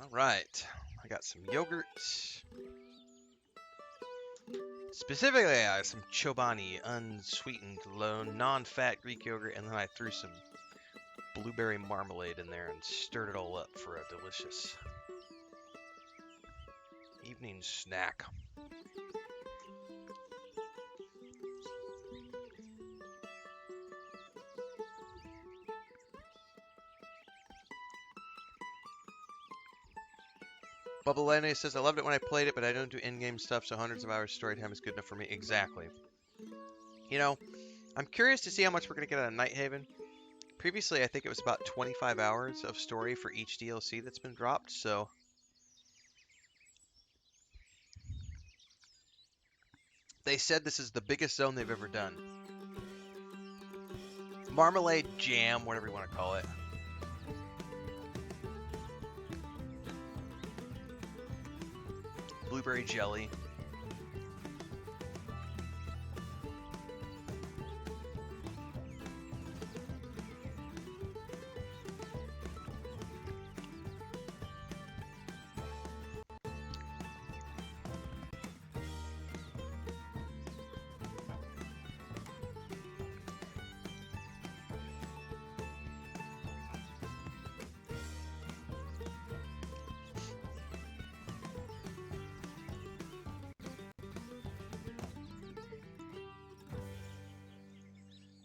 All right, I got some yogurt. Specifically, I got some Chobani unsweetened, low, non-fat Greek yogurt, and then I threw some blueberry marmalade in there and stirred it all up for a delicious evening snack. Bubba Lene says, I loved it when I played it, but I don't do in-game stuff, so hundreds of hours story time is good enough for me. Exactly. You know, I'm curious to see how much we're going to get out of Nighthaven. Previously, I think it was about 25 hours of story for each DLC that's been dropped, so... They said this is the biggest zone they've ever done. Marmalade jam, whatever you want to call it. Blueberry jelly.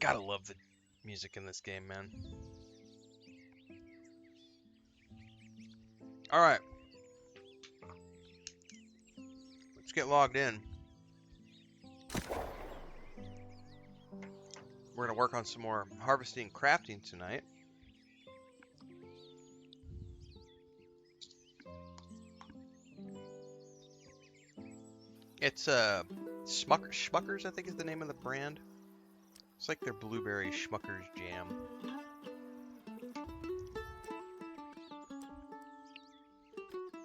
Gotta love the music in this game, man. Alright. Let's get logged in. We're gonna work on some more harvesting and crafting tonight. It's Schmuckers, I think is the name of the brand. It's like their blueberry Schmuckers jam.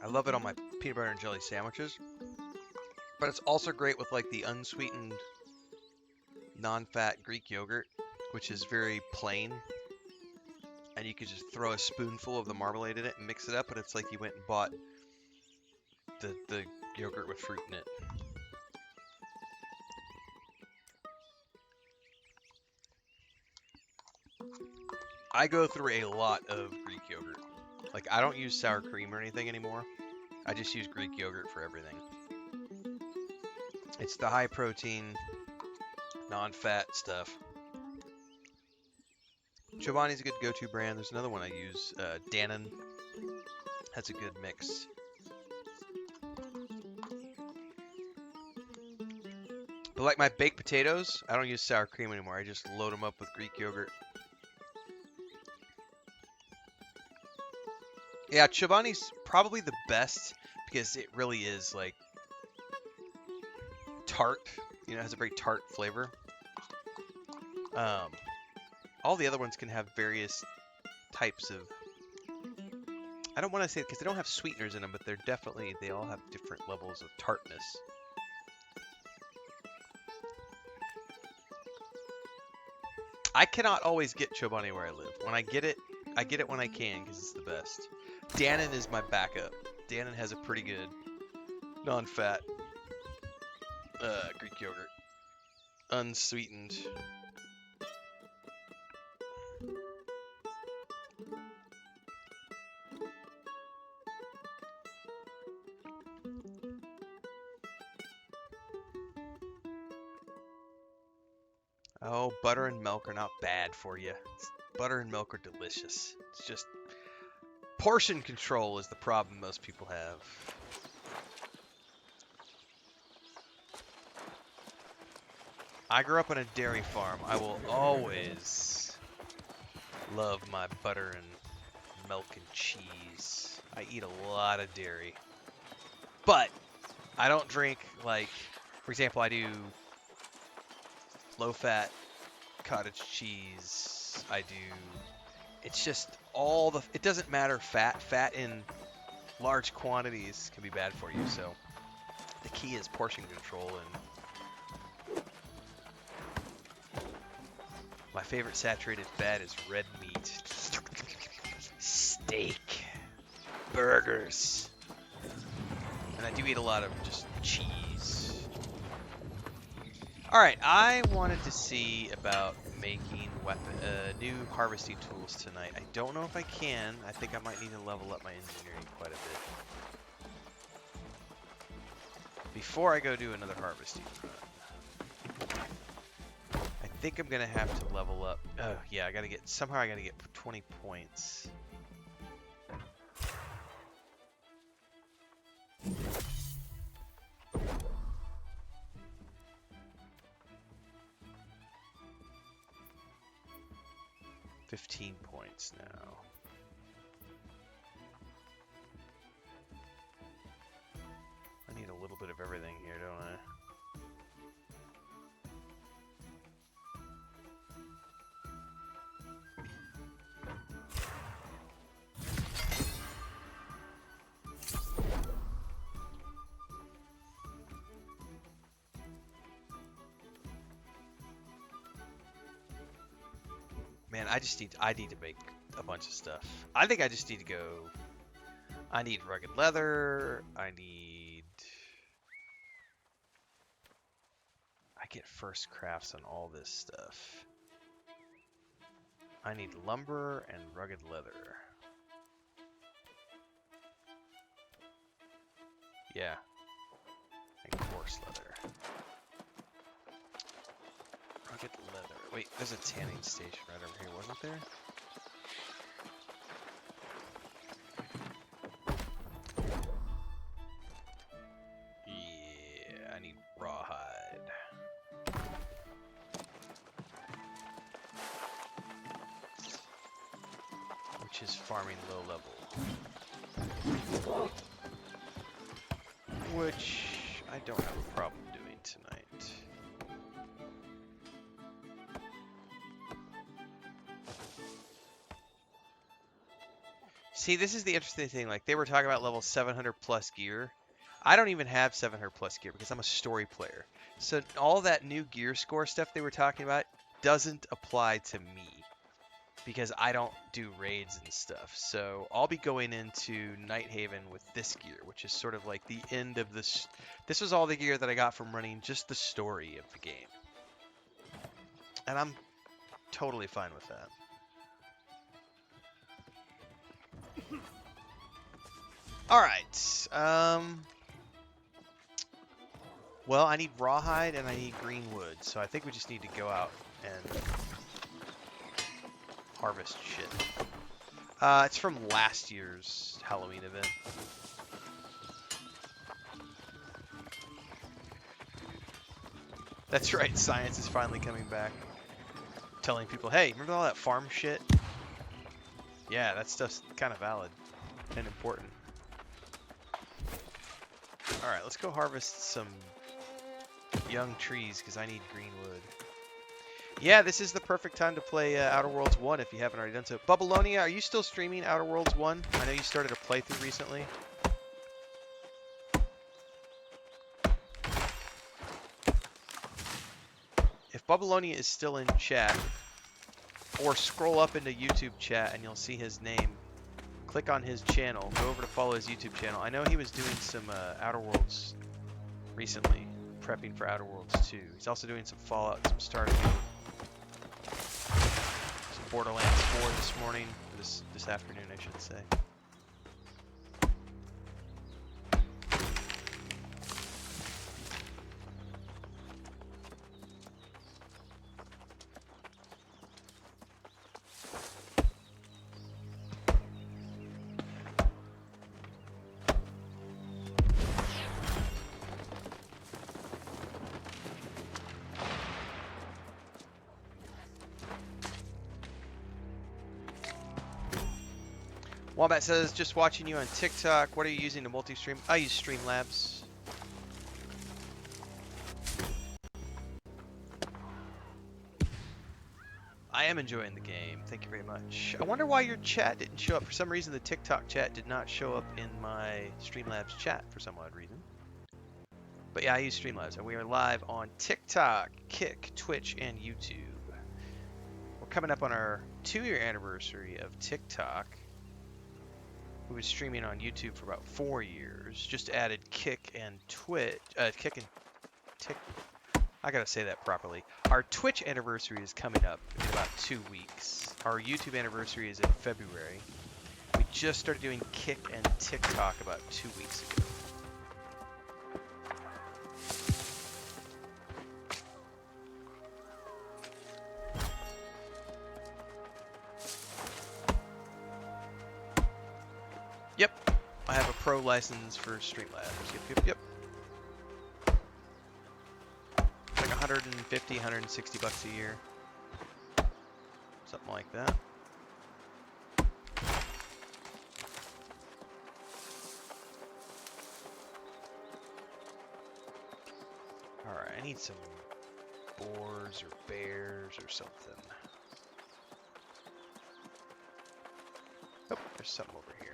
I love it on my peanut butter and jelly sandwiches. But it's also great with like the unsweetened, non-fat Greek yogurt, which is very plain. And you could just throw a spoonful of the marmalade in it and mix it up, but it's like you went and bought the yogurt with fruit in it. I go through a lot of Greek yogurt. Like, I don't use sour cream or anything anymore. I just use Greek yogurt for everything. It's the high protein, non-fat stuff. Chobani's a good go-to brand. There's another one I use, Dannon. Has a good mix. But like my baked potatoes, I don't use sour cream anymore. I just load them up with Greek yogurt. Yeah, Chobani's probably the best because it really is like tart. You know, it has a very tart flavor. All the other ones can have various types of... I don't want to say because they don't have sweeteners in them, but they all have different levels of tartness. I cannot always get Chobani where I live. When I get it when I can because it's the best. Dannon is my backup. Dannon has a pretty good non-fat Greek yogurt. Unsweetened. Oh, butter and milk are not bad for you. Butter and milk are delicious. It's just portion control is the problem most people have. I grew up on a dairy farm. I will always love my butter and milk and cheese. I eat a lot of dairy. But I don't drink, like, for example, I do low-fat cottage cheese. I do... It's just all the... It doesn't matter fat. Fat in large quantities can be bad for you, so the key is portion control. And my favorite saturated fat is red meat. Steak. burgers. And I do eat a lot of just cheese. Alright, I wanted to see about making new harvesting tools tonight. I don't know if I can. I think I might need to level up my engineering quite a bit. Before I go do another harvesting run. I think I'm gonna have to level up. Oh yeah, somehow I gotta get 20 points. $15 points now. I need a little bit of everything here, don't I? Man, I need to make a bunch of stuff. I think I just need to go. I need rugged leather. I get first crafts on all this stuff. I need lumber and rugged leather. Yeah. And coarse leather. Rugged leather. Wait, there's a tanning station right over here, wasn't there? Yeah, I need rawhide. Which is farming low level. Which I don't have a problem doing tonight. See, this is the interesting thing. Like, they were talking about level 700 plus gear. I don't even have 700 plus gear because I'm a story player. So all that new gear score stuff they were talking about doesn't apply to me because I don't do raids and stuff. So I'll be going into Nighthaven with this gear, which is sort of like the end of this. This was all the gear that I got from running just the story of the game. And I'm totally fine with that. Alright, well, I need rawhide and I need green wood, so I think we just need to go out and harvest shit. It's from last year's Halloween event. That's right, science is finally coming back. Telling people, hey, remember all that farm shit? Yeah, that stuff's kind of valid and important. Alright, let's go harvest some young trees, because I need green wood. Yeah, this is the perfect time to play Outer Worlds 1 if you haven't already done so. Bubbalonia, are you still streaming Outer Worlds 1? I know you started a playthrough recently. If Bubbalonia is still in chat, or scroll up into YouTube chat and you'll see his name. Click on his channel. Go over to follow his YouTube channel. I know he was doing some Outer Worlds recently, prepping for Outer Worlds 2. He's also doing some Fallout, some Starfield, some Borderlands 4 this morning, or this afternoon, I should say. Wombat says, just watching you on TikTok. What are you using to multi-stream? I use Streamlabs. I am enjoying the game. Thank you very much. I wonder why your chat didn't show up. For some reason, the TikTok chat did not show up in my Streamlabs chat for some odd reason. But yeah, I use Streamlabs, and we are live on TikTok, Kick, Twitch, and YouTube. We're coming up on our 2-year anniversary of TikTok. who was streaming on YouTube for about 4 years, just added Kick and Twitch. Kick and Tick. I gotta say that properly. Our Twitch anniversary is coming up in about 2 weeks. Our YouTube anniversary is in February. We just started doing Kick and TikTok about 2 weeks ago. Yep, I have a pro license for Streamlabs. Yep. Like 150, 160 bucks a year. Something like that. Alright, I need some boars or bears or something. Oh, there's something over here.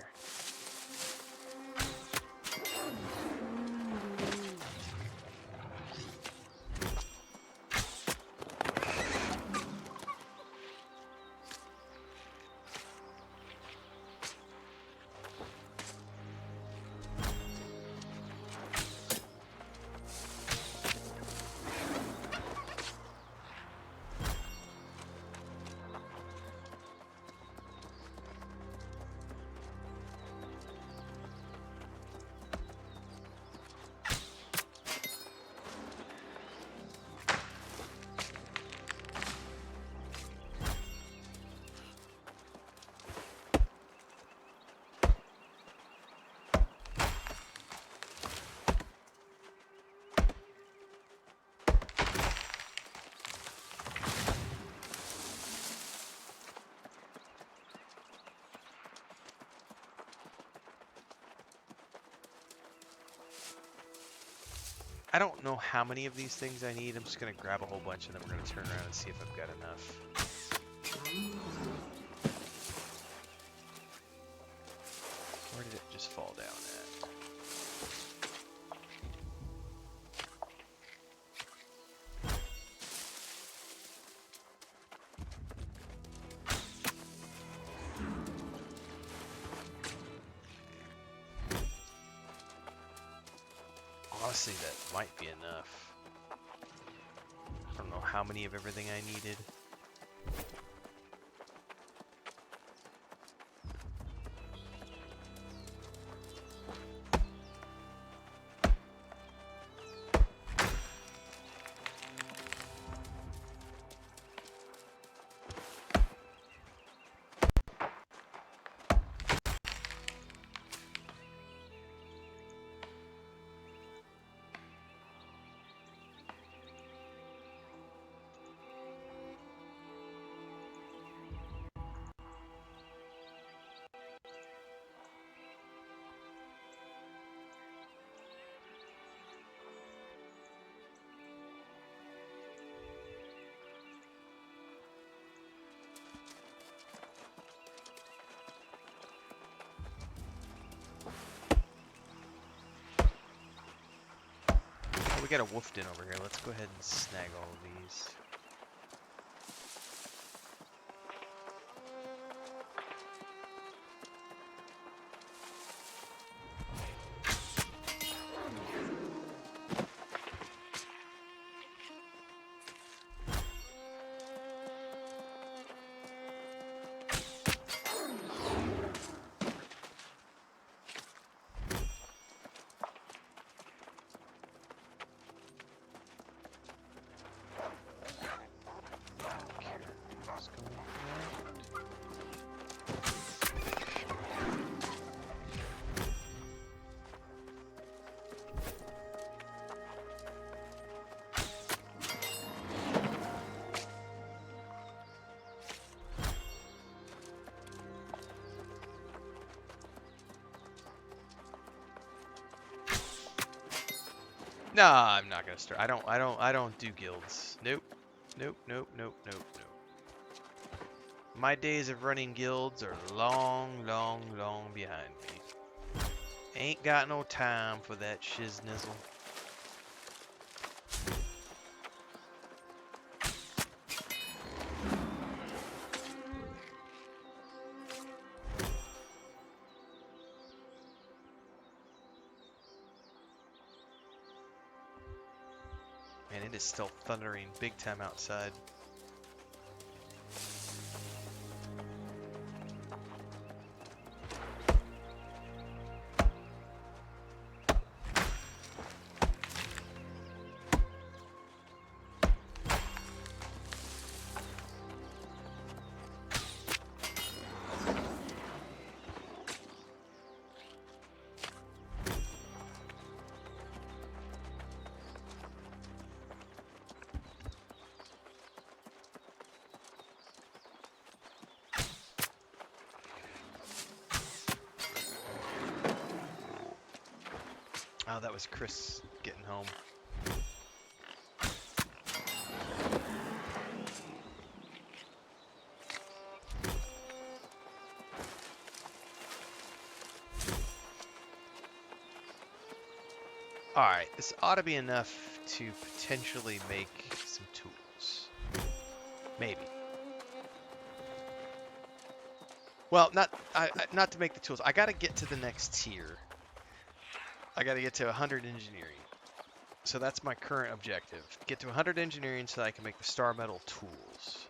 I don't know how many of these things I need. I'm just going to grab a whole bunch and then we're going to turn around and see if I've got enough. Where did it just fall down at? Honestly, that might be enough. I don't know how many of everything I needed. We got a wolf den over here. Let's go ahead and snag all of these. Nah, I'm not gonna start. I don't do guilds. Nope. Nope. My days of running guilds are long behind me. Ain't got no time for that shiznizzle. Man, it is still thundering big time outside. Oh, that was Chris getting home. Alright, this ought to be enough to potentially make some tools. Maybe. Well, not to make the tools. I gotta get to the next tier. I gotta get to 100 engineering. So that's my current objective. Get to 100 engineering so I can make the star metal tools.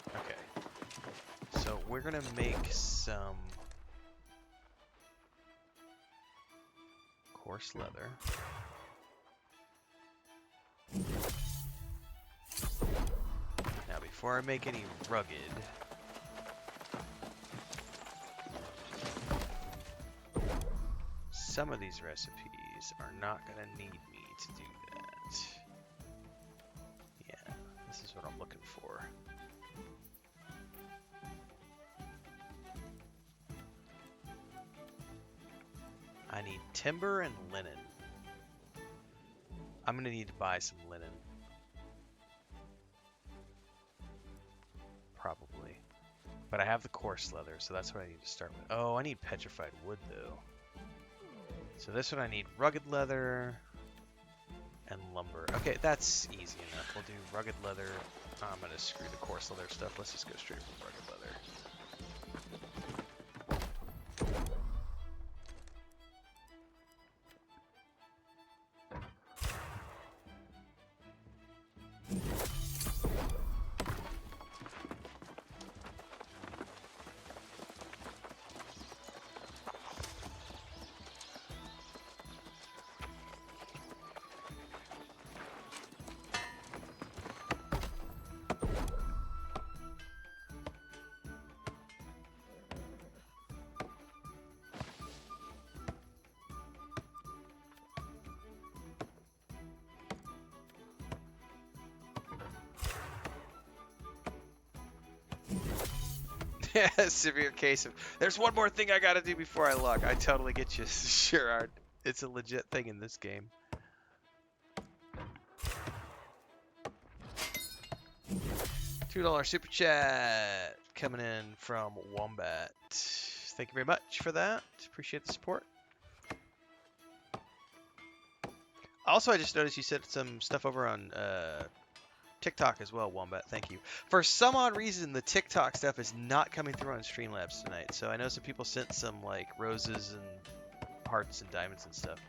Okay. So we're gonna make some coarse leather. Now before I make any rugged, some of these recipes are not going to need me to do that. Yeah, this is what I'm looking for. I need timber and linen. I'm going to need to buy some linen. Probably. But I have the coarse leather, so that's what I need to start with. Oh, I need petrified wood, though. So this one I need rugged leather and lumber. Okay, that's easy enough. We'll do rugged leather. I'm going to screw the coarse leather stuff. Let's just go straight from rugged leather. Severe case of, there's one more thing I gotta do before I lock. I totally get you. Sure, Art. It's a legit thing in this game. $2 super chat coming in from Wombat. Thank you very much for that. Appreciate the support. Also, I just noticed you said some stuff over on TikTok as well, Wombat. Thank you. For some odd reason, the TikTok stuff is not coming through on Streamlabs tonight. So I know some people sent some like roses and hearts and diamonds and stuff.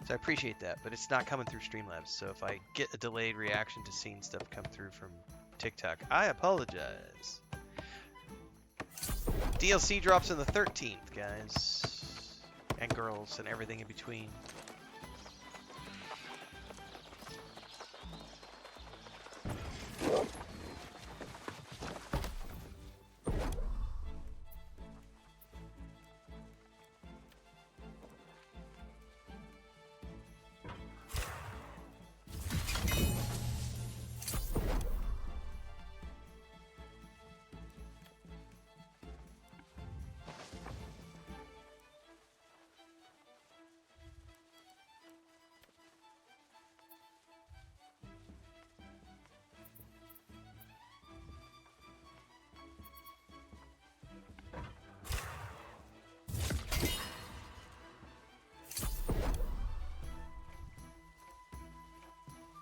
So I appreciate that, but it's not coming through Streamlabs. So if I get a delayed reaction to seeing stuff come through from TikTok, I apologize. DLC drops on the 13th, guys. And girls and everything in between.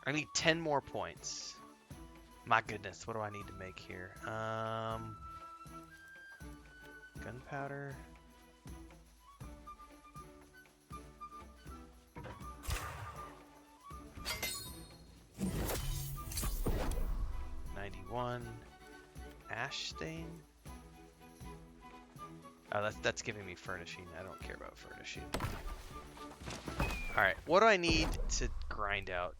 I need 10 more points. My goodness, what do I need to make here? Gunpowder. Ash stain. Oh, that's giving me furnishing. I don't care about furnishing. All right, what do I need to grind out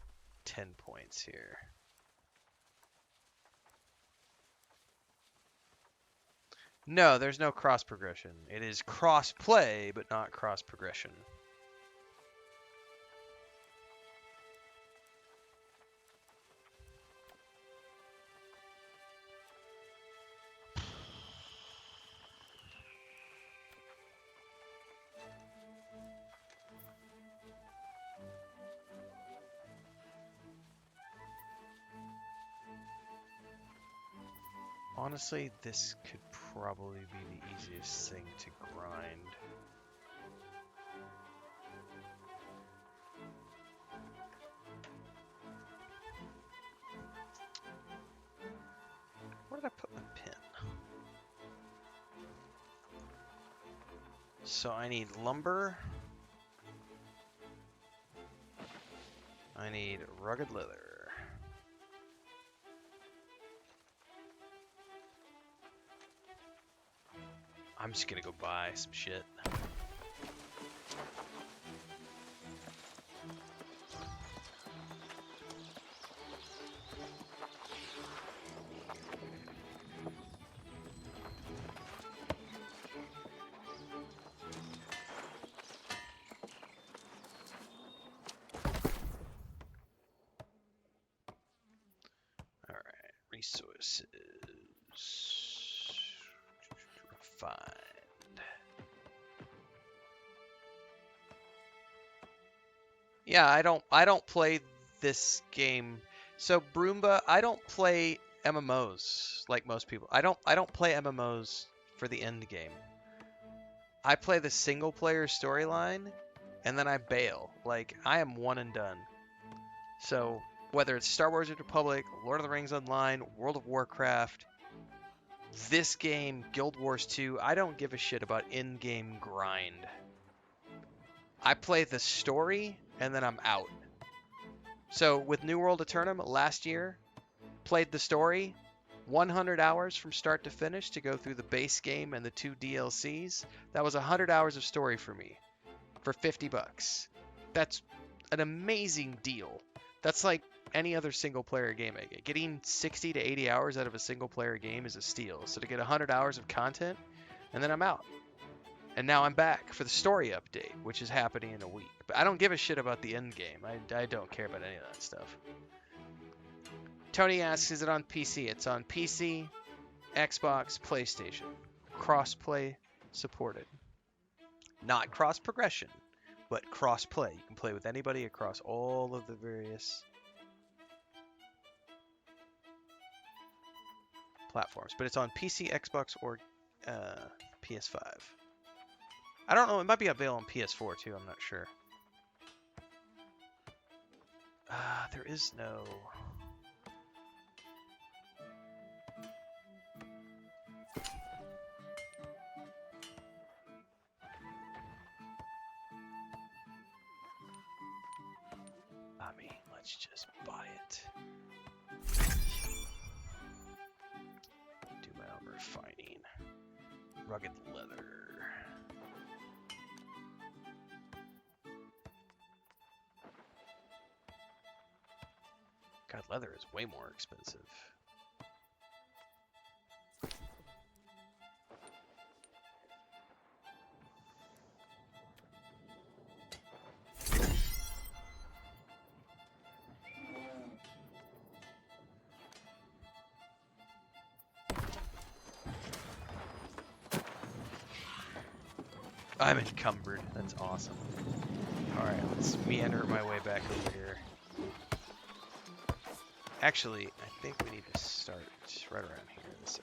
10 points here? No, there's no cross progression. It is cross play, but not cross progression. Honestly, this could probably be the easiest thing to grind. Where did I put my pin? So I need lumber. I need rugged leather. I'm just gonna go buy some shit. All right, resources. Refined. Yeah, I don't play this game. So Broomba, I don't play MMOs like most people. I don't play MMOs for the end game. I play the single player storyline and then I bail. Like I am one and done. So whether it's Star Wars: The Republic, Lord of the Rings Online, World of Warcraft, this game, Guild Wars 2, I don't give a shit about in-game grind. I play the story and then I'm out. So with New World Aeternum last year, played the story, 100 hours from start to finish to go through the base game and the 2 DLCs. That was 100 hours of story for me for $50. That's an amazing deal. That's like any other single player game I get. Getting 60 to 80 hours out of a single player game is a steal. So to get 100 hours of content, and then I'm out. And now I'm back for the story update, which is happening in a week. But I don't give a shit about the end game. I don't care about any of that stuff. Tony asks, is it on PC? It's on PC, Xbox, PlayStation. Cross-play supported. Not cross-progression, but cross-play. You can play with anybody across all of the various platforms. But it's on PC, Xbox, or PS5. I don't know. It might be available on PS4 too. I'm not sure. There is no... I mean, let's just buy it. Do my own refining. Rugged leather. God, leather is way more expensive. I'm encumbered. That's awesome. Alright, let's meander my way back over here. Actually, I think we need to start right around here. This,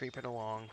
creeping along.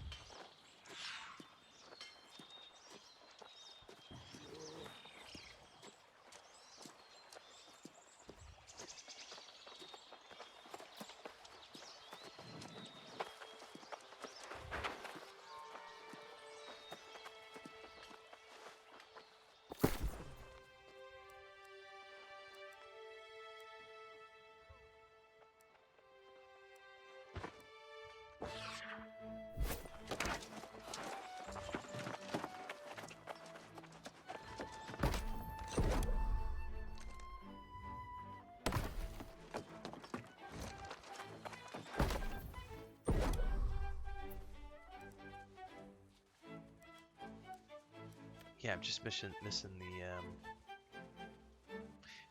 Yeah, I'm just missing the.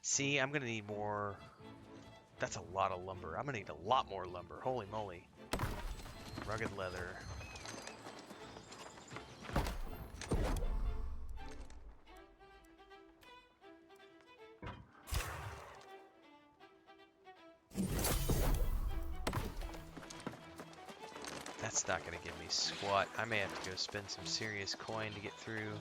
See, I'm gonna need more. That's a lot of lumber. I'm gonna need a lot more lumber. Holy moly! Rugged leather. That's not gonna give me squat. I may have to go spend some serious coin to get through.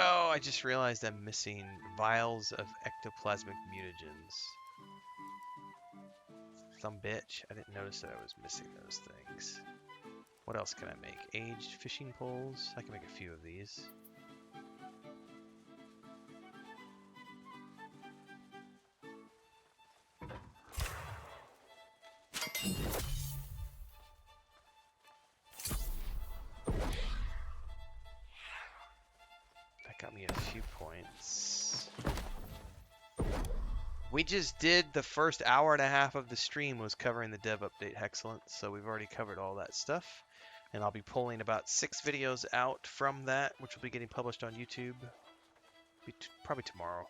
Oh, I just realized I'm missing vials of ectoplasmic mutagens. Some bitch. I didn't notice that I was missing those things. What else can I make? Aged fishing poles? I can make a few of these. That got me a few points. We just did the first hour and a half of the stream was covering the dev update Hexcellent, so we've already covered all that stuff. And I'll be pulling about 6 videos out from that, which will be getting published on YouTube probably tomorrow.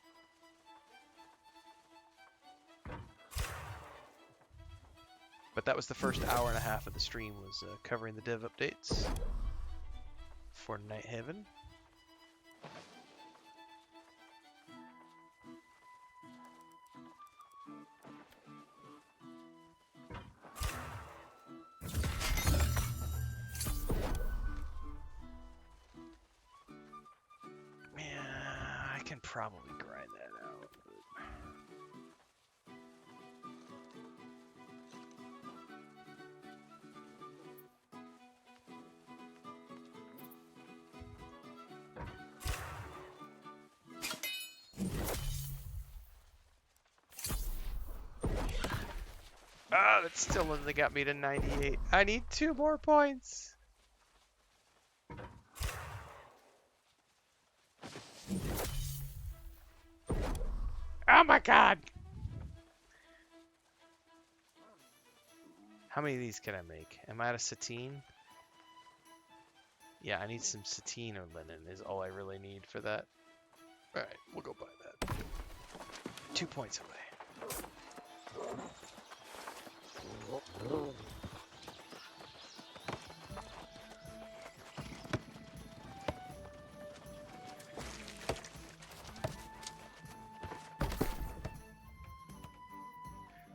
But that was the first hour and a half of the stream was covering the dev updates for Nighthaven. I can probably grind that out. Ah, that still only got me to 98. I need 2 more points. Oh my god! How many of these can I make? Am I out of sateen? Yeah, I need some sateen or linen is all I really need for that. Alright, we'll go buy that. 2 points away.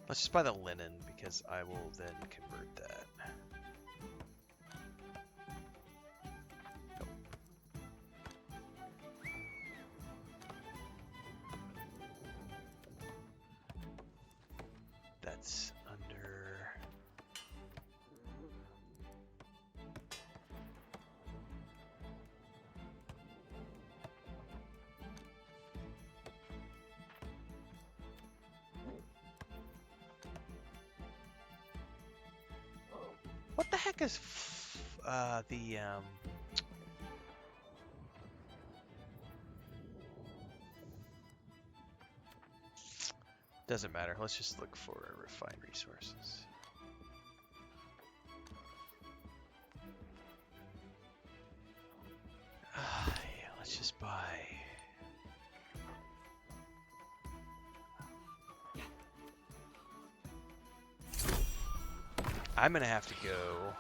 Let's just buy the linen because I will then convert that. Nope. That's under... What the heck is Doesn't matter. Let's just look for refined resources. Yeah, let's just buy. I'm gonna have to go.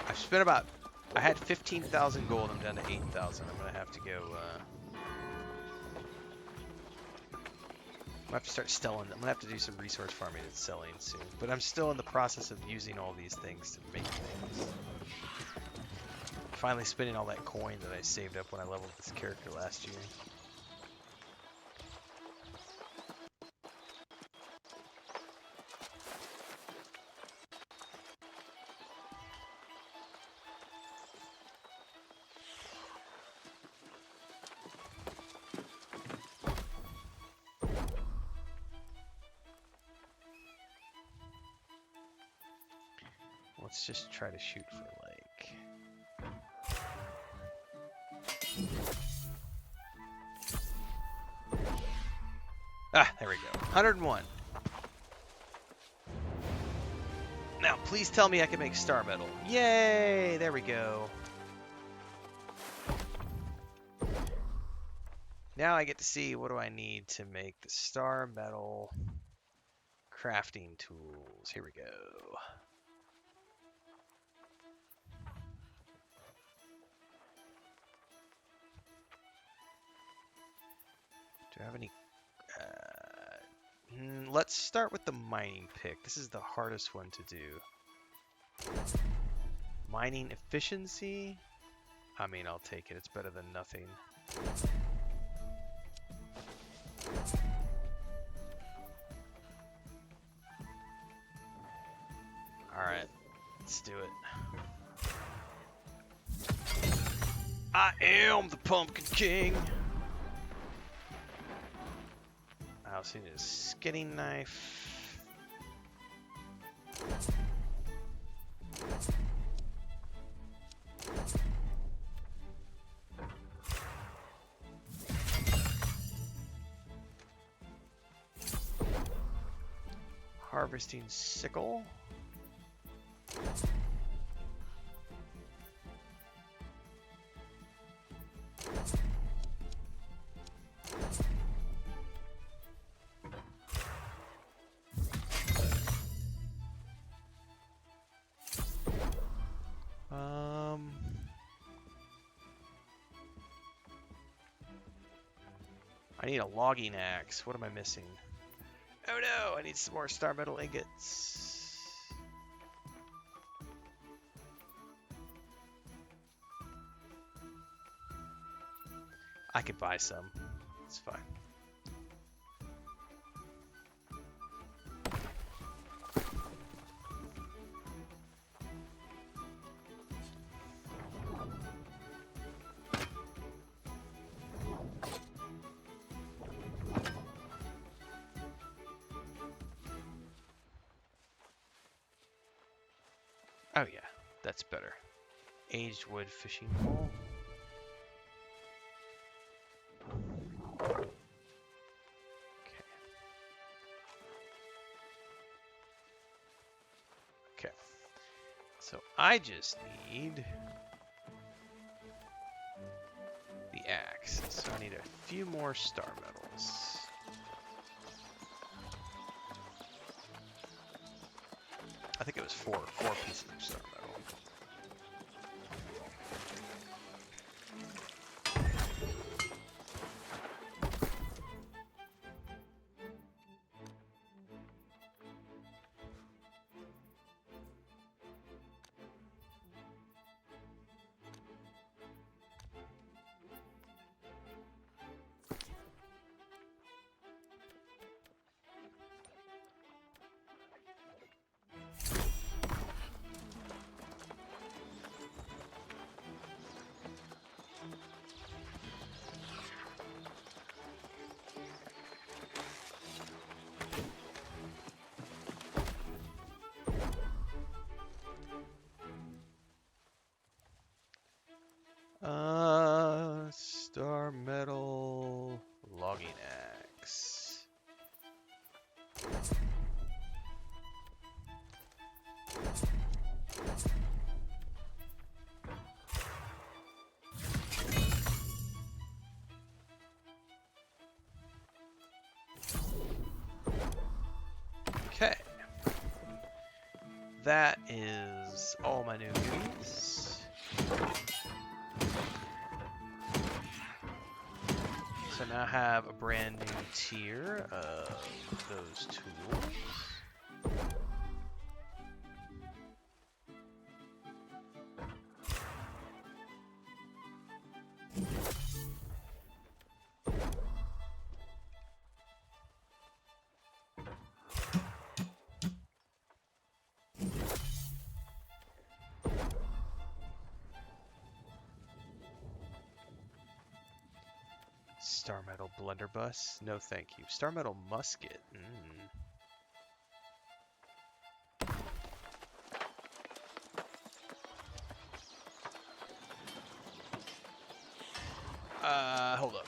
I've spent about. I had 15,000 gold. I'm down to 8,000. I'm gonna have to go. I'm gonna have to start selling. I'm gonna have to do some resource farming and selling soon. But I'm still in the process of using all these things to make things. Finally spending all that coin that I saved up when I leveled this character last year. Let's just try to shoot for like... Ah, there we go. 101. Now, please tell me I can make star metal. Yay! There we go. Now I get to see what do I need to make the star metal crafting tools. Here we go. Do I have any... let's start with the mining pick. This is the hardest one to do. Mining efficiency? I mean, I'll take it. It's better than nothing. Alright, let's do it. I am the Pumpkin King! I also need a skinning knife. Harvesting sickle. I need a logging axe. What am I missing? Oh no, I need some more star metal ingots. I could buy some. It's fine. Oh yeah, that's better. Aged wood fishing pole. Okay. So I just need the axe. So I need a few more star metals. I think it was four pieces of star metal. Star metal logging Okay. That is all my new goodies. So now I have a brand new tier of those tools. Star Metal Blunderbuss? No thank you. Star Metal Musket? Hold up.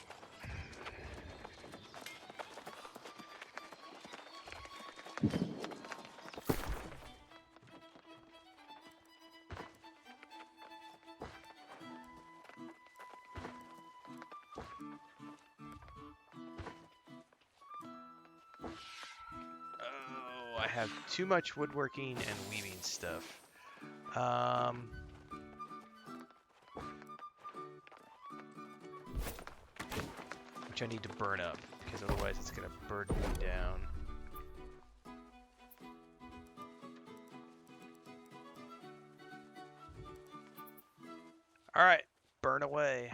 Oh, I have too much woodworking and weaving stuff. Which I need to burn up, because otherwise it's going to burden me down. Alright, burn away.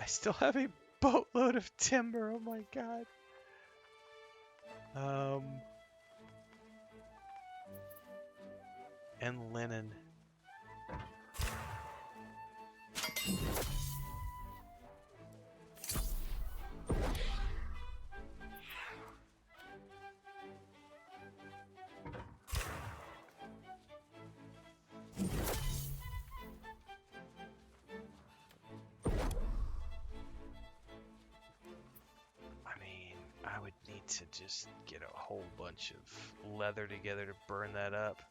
I still have a boatload of timber, oh my god. And linen. I would need to just get a whole bunch of leather together to burn that up.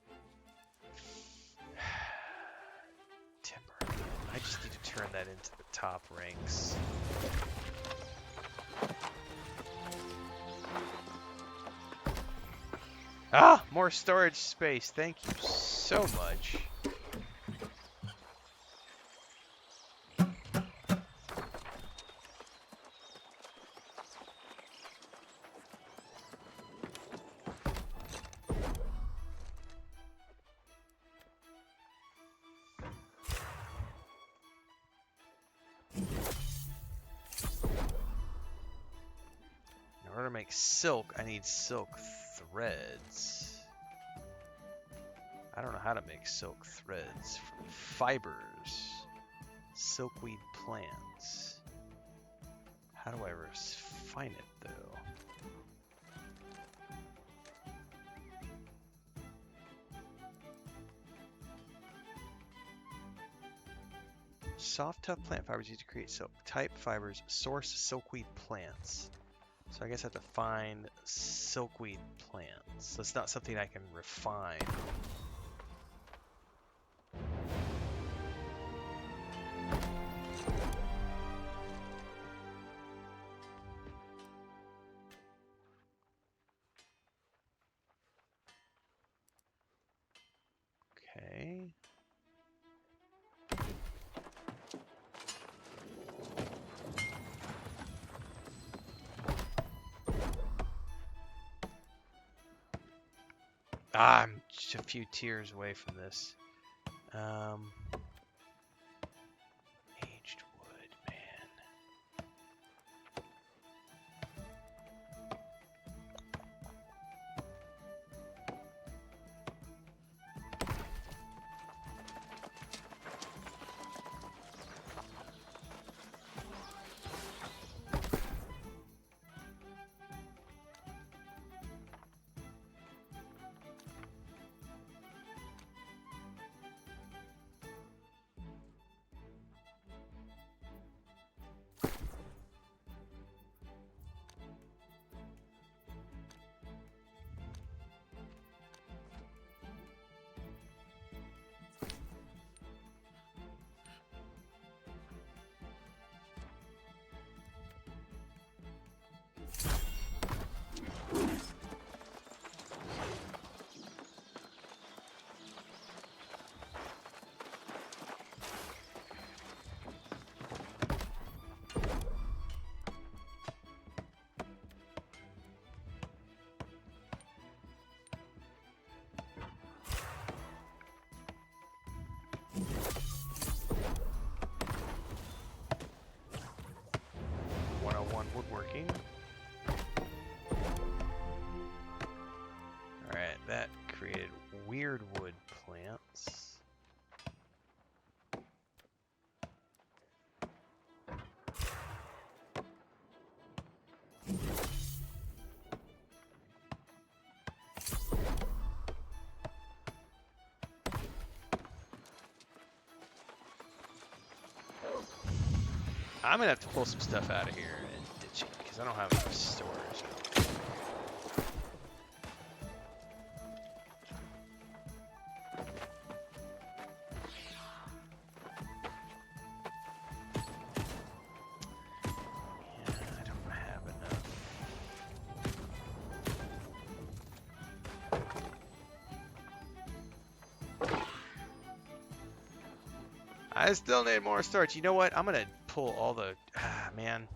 Timber. I just need to turn that into the top ranks. Ah! More storage space. Thank you so much. In order to make silk, I need silk threads. I don't know how to make silk threads from fibers. Silkweed plants. How do I refine it though? Soft, tough plant fibers used to create silk. Type fibers, source silkweed plants. So I guess I have to find silkweed plants. That's not something I can refine. Okay. I'm just a few tiers away from this. Aged wood, man. weird wood plants. I'm gonna have to pull some stuff out of here and ditch it because I don't have enough storage. I still need more storage. You know what? I'm gonna pull all the... man.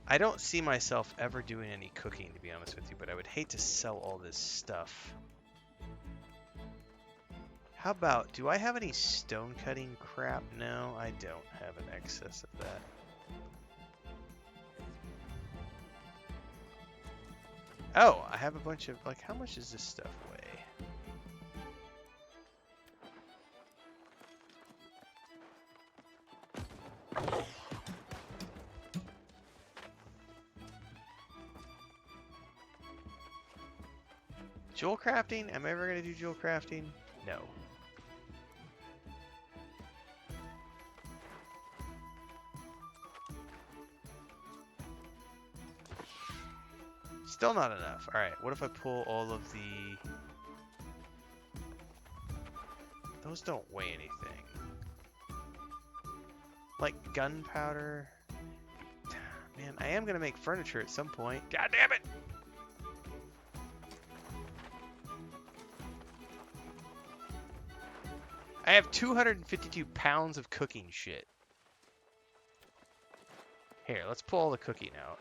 I don't see myself ever doing any cooking, to be honest with you, but I would hate to sell all this stuff. How about... do I have any stone cutting crap? No, I don't have an excess of that. Oh, I have a bunch of... like, how much does this stuff weigh? Jewel crafting? Am I ever going to do jewel crafting? No. Still not enough. Alright, what if I pull all of the... those don't weigh anything. Like gunpowder. Man, I am going to make furniture at some point. God damn it! I have 252 pounds of cooking shit. Here, let's pull all the cooking out.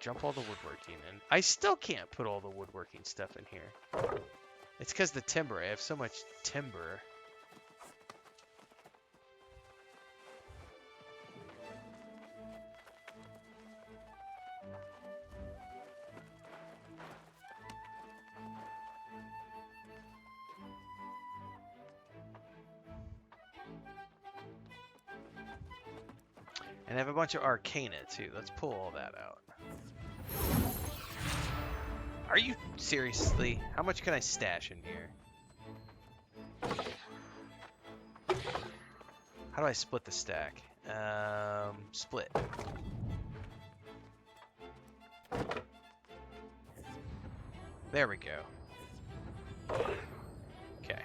Jump all the woodworking in. I still can't put all the woodworking stuff in here. It's because the timber. I have so much timber. And I have a bunch of arcana too. Let's pull all that out. Are you seriously? How much can I stash in here? How do I split the stack? Split. There we go. Okay.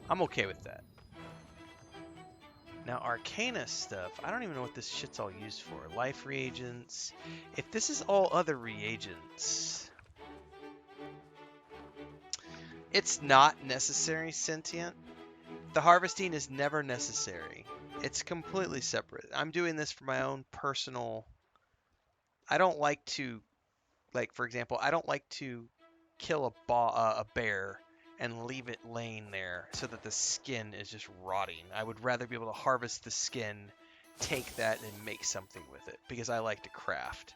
I'm okay with that. Now, arcana stuff, I don't even know what this shit's all used for. Life reagents. If this is all other reagents, it's not necessary, sentient. The harvesting is never necessary. It's completely separate. I'm doing this for my own personal... I don't like to, like, for example, I don't like to kill a bear and leave it laying there so that the skin is just rotting. I would rather be able to harvest the skin, take that, and make something with it, because I like to craft.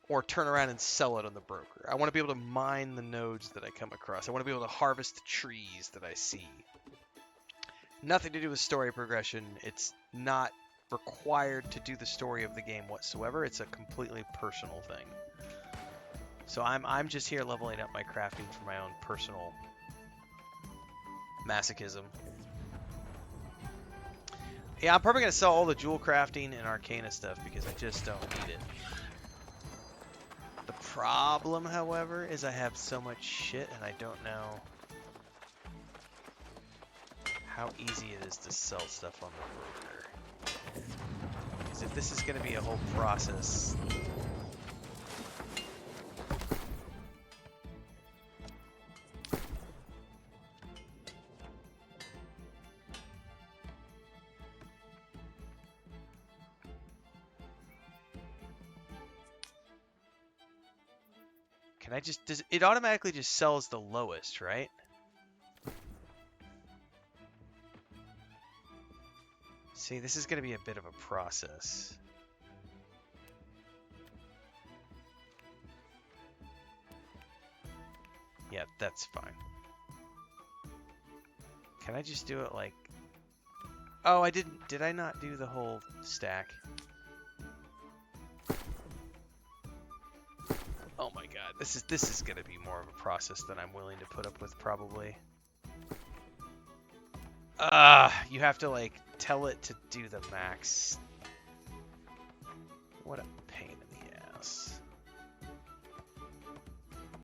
Or turn around and sell it on the broker. I want to be able to mine the nodes that I come across. I want to be able to harvest the trees that I see. Nothing to do with story progression. It's not required to do the story of the game whatsoever. It's a completely personal thing. So I'm just here leveling up my crafting for my own personal masochism. Yeah, I'm probably going to sell all the jewel crafting and arcana stuff because I just don't need it. The problem, however, is I have so much shit and I don't know how easy it is to sell stuff on the broker. Because if this is going to be a whole process... Can I just... does it automatically just sells the lowest, right? See, this is going to be a bit of a process. Yeah, that's fine. Can I just do it like... Oh, I didn't... Did I not do the whole stack? Oh my god, this is gonna be more of a process than I'm willing to put up with, probably. You have to, like, tell it to do the max. What a pain in the ass.